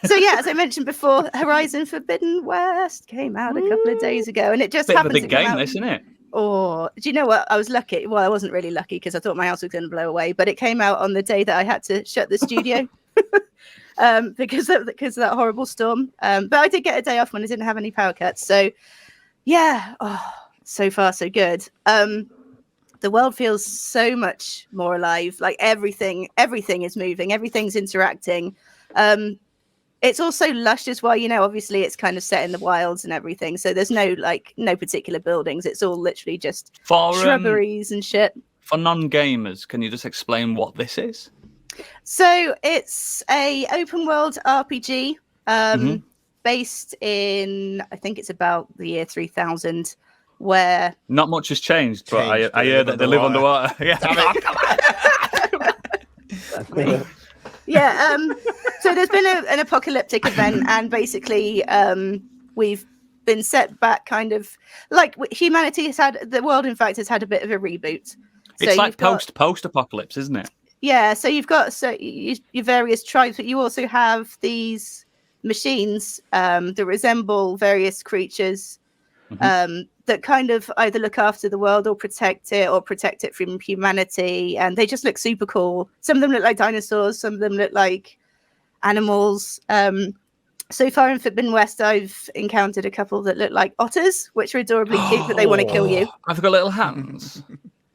So yeah, as I mentioned before, Horizon Forbidden West came out a couple of days ago, and it just happened Bit of a big to come game, out. this, isn't it? Oh, do you know what? I was lucky. Well, I wasn't really lucky because I thought my house was going to blow away, but it came out on the day that I had to shut the studio because of that horrible storm. But I did get a day off when I didn't have any power cuts. So yeah, so far so good. The world feels so much more alive. Like everything is moving, everything's interacting. It's also lush as well, obviously it's kind of set in the wilds and everything. So there's no particular buildings. It's all literally just shrubberies and shit. For non-gamers, can you just explain what this is? So it's a open world RPG based in, I think it's about the year 3000, where... Not much has changed, but I hear that they live underwater. Yeah. Yeah, so there's been an apocalyptic event, and basically we've been set back, kind of like humanity has had, the world in fact has had a bit of a reboot. It's like post-apocalypse, isn't it? Yeah, so you've got your various tribes, but you also have these machines that resemble various creatures that kind of either look after the world or protect it from humanity, and they just look super cool. Some of them look like dinosaurs, some of them look like animals. So far in Forbidden West, I've encountered a couple that look like otters, which are adorably cute, but they want to kill you. I've got little hands.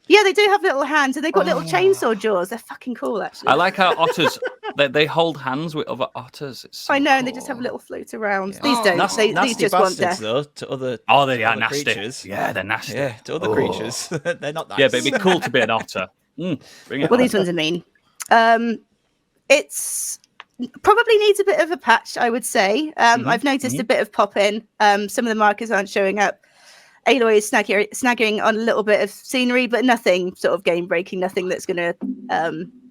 Yeah, they do have little hands, and they've got little chainsaw jaws. They're fucking cool, actually. I like how otters, they hold hands with other otters. It's so I know, cool. and they just have little float around. Yeah. These don't. These just want death. Though, to other they are other nasty. Creatures. Yeah, they're nasty. Yeah, to other creatures. They're not nice. Yeah, but it'd be cool to be an otter. Bring it Well, on. these ones are mean. It's probably needs a bit of a patch, I would say. I've noticed a bit of pop-in. Some of the markers aren't showing up. Aloy is snagging on a little bit of scenery, but nothing sort of game-breaking, nothing that's going to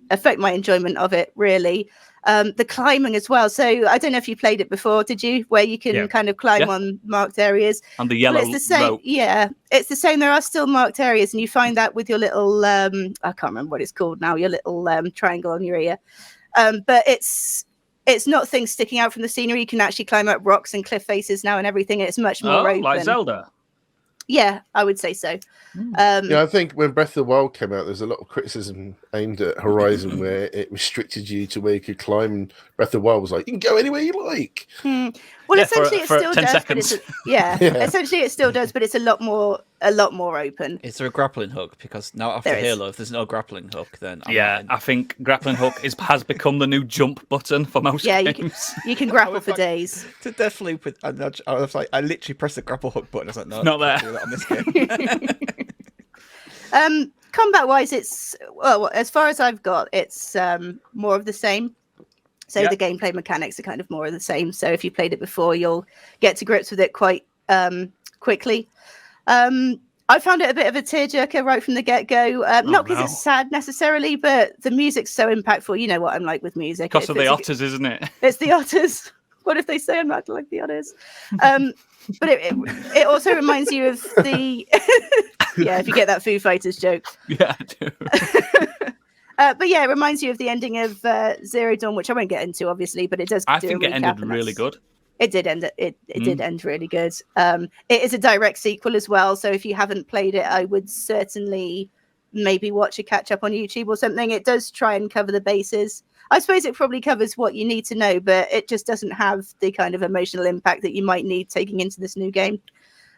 affect my enjoyment of it, really. The climbing as well. So I don't know if you played it before, did you? Where you can kind of climb on marked areas. And the yellow it's the same, rope. Yeah, it's the same. There are still marked areas, and you find that with your little, I can't remember what it's called now, your little triangle on your ear. But it's not things sticking out from the scenery. You can actually climb up rocks and cliff faces now and everything. It's much more open. Like Zelda. Yeah, I would say so. Yeah, I think when Breath of the Wild came out, there's a lot of criticism aimed at Horizon where it restricted you to where you could climb. And Breath of the Wild was like, you can go anywhere you like. Well, essentially, it still 10 does. seconds. But essentially, it still does, but it's a lot more open. Is there a grappling hook? Because now after Halo, if there's no grappling hook, then I think grappling hook has become the new jump button for most games. You can grapple for days. To Deathloop, I was like, I literally pressed the grapple hook button. I was like, no, not there. Do that on this game. Combat-wise, it's as far as I've got, it's more of the same. So the gameplay mechanics are kind of more of the same. So if you played it before, you'll get to grips with it quite quickly. I found it a bit of a tearjerker right from the get-go. Not because it's sad necessarily, but the music's so impactful. You know what I'm like with music. Because of the otters, isn't it? It's the otters. What if they say I'm acting like the otters? But it also reminds you of the... yeah, if you get that Foo Fighters joke. Yeah, I do. But yeah, it reminds you of the ending of Zero Dawn, which I won't get into, obviously, but it does. I think it ended really good. It did end. It did end really good. It is a direct sequel as well, so if you haven't played it, I would certainly maybe watch a catch up on YouTube or something. It does try and cover the bases. I suppose it probably covers what you need to know, but it just doesn't have the kind of emotional impact that you might need taking into this new game.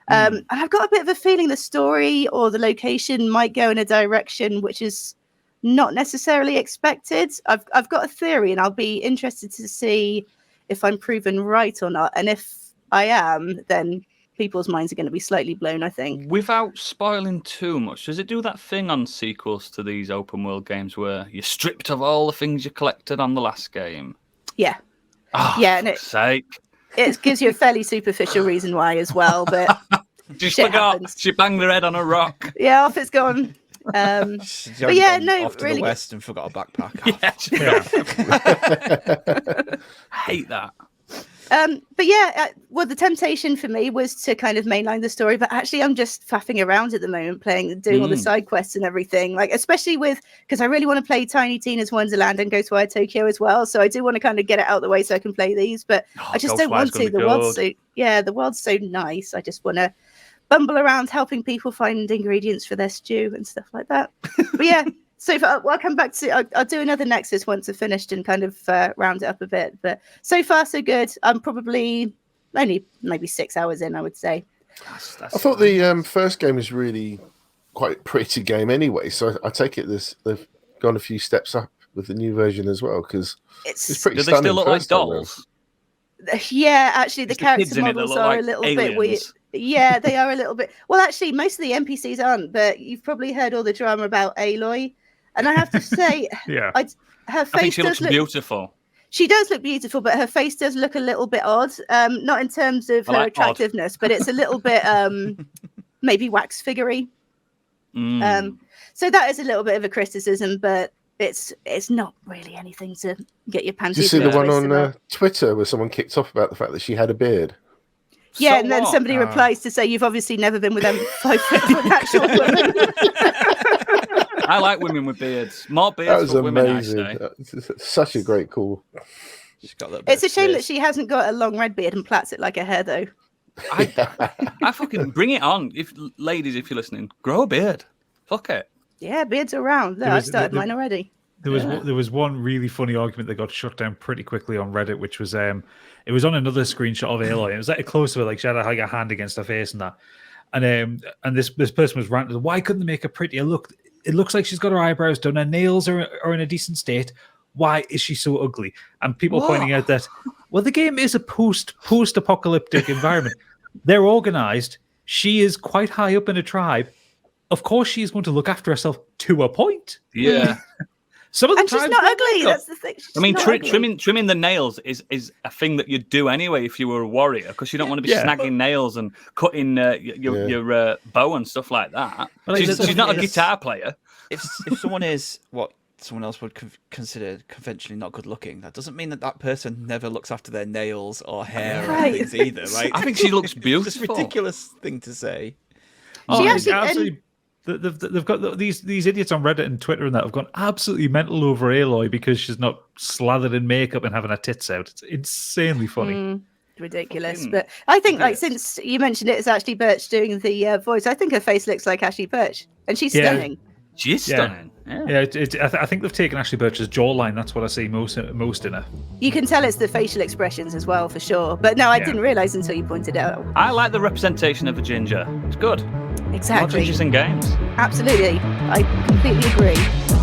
And I've got a bit of a feeling the story or the location might go in a direction which is not necessarily expected. I've got a theory, and I'll be interested to see if I'm proven right or not. And if I am, then people's minds are going to be slightly blown, I think. Without spoiling too much, does it do that thing on sequels to these open world games where you're stripped of all the things you collected on the last game? Yeah. Oh, yeah, and it gives you a fairly superficial reason why as well, but she forgot. Happens. She banged her head on a rock. Yeah, off it's gone. But yeah, no, off to really the west and forgot a backpack. Yeah, I hate that. But yeah, well, the temptation for me was to kind of mainline the story, but actually I'm just faffing around at the moment, doing all the side quests and everything. Like, especially because I really want to play Tiny Tina's Wonderland and Ghostwire Tokyo as well. So I do want to kind of get it out of the way so I can play these, but I just don't want to. The world's so nice. I just want to bumble around helping people find ingredients for their stew and stuff like that. But yeah. So I'll come back to I'll do another Nexus once I've finished and kind of round it up a bit. But so far so good. I'm probably only maybe 6 hours in, I would say. I thought the first game was really quite a pretty game anyway. So I take it they've gone a few steps up with the new version as well, because it's pretty stunning. Do they still look like dolls? Yeah, actually the character models are a little bit weird. Yeah, they are a little bit. Well, actually, most of the NPCs aren't, but you've probably heard all the drama about Aloy. And I have to say, yeah, her face I think she looks beautiful. She does look beautiful, but her face does look a little bit odd. Not in terms of her attractiveness, but it's a little bit maybe wax figurey. So that is a little bit of a criticism, but it's not really anything to get your panties. Did you see the one on Twitter where someone kicked off about the fact that she had a beard? Yeah, so and then somebody replies to say, "You've obviously never been with them 5 foot with an actual woman." I like women with beards. More beards for women, I say. Such a great call. It's a shame that she hasn't got a long red beard and plaits it like her hair, though. I fucking bring it on. Ladies, if you're listening, grow a beard. Fuck it. Yeah, beards are around. I started mine already. There was one really funny argument that got shut down pretty quickly on Reddit, which was it was on another screenshot of Aloy. It was like close to her, like she had a hand against her face and that. And this person was ranting, why couldn't they make her prettier? Look, it looks like she's got her eyebrows done. Her nails are in a decent state. Why is she so ugly? And people pointing out that, well, the game is a post-apocalyptic environment. They're organized. She is quite high up in a tribe. Of course, she is going to look after herself to a point. Yeah. Some of the she's not ugly. That's the thing. I mean, trimming the nails is a thing that you'd do anyway if you were a warrior, because you don't want to be snagging nails and cutting your bow and stuff like that. She's not a guitar player. If someone is what someone else would consider conventionally not good looking, that doesn't mean that person never looks after their nails or hair or things either, right? I think she looks beautiful. It's a ridiculous thing to say. They've got these idiots on Reddit and Twitter and that have gone absolutely mental over Aloy because she's not slathered in makeup and having her tits out. It's insanely funny. Ridiculous. But I think, since you mentioned it, it's Ashley Birch doing the voice. I think her face looks like Ashley Birch, and she's stunning. She is stunning. Yeah, I think they've taken Ashley Birch's jawline. That's what I see most in her. You can tell it's the facial expressions as well, for sure. But no, I didn't realise until you pointed it out. I like the representation of a ginger. It's good. Exactly. More gingers in games. Absolutely. I completely agree.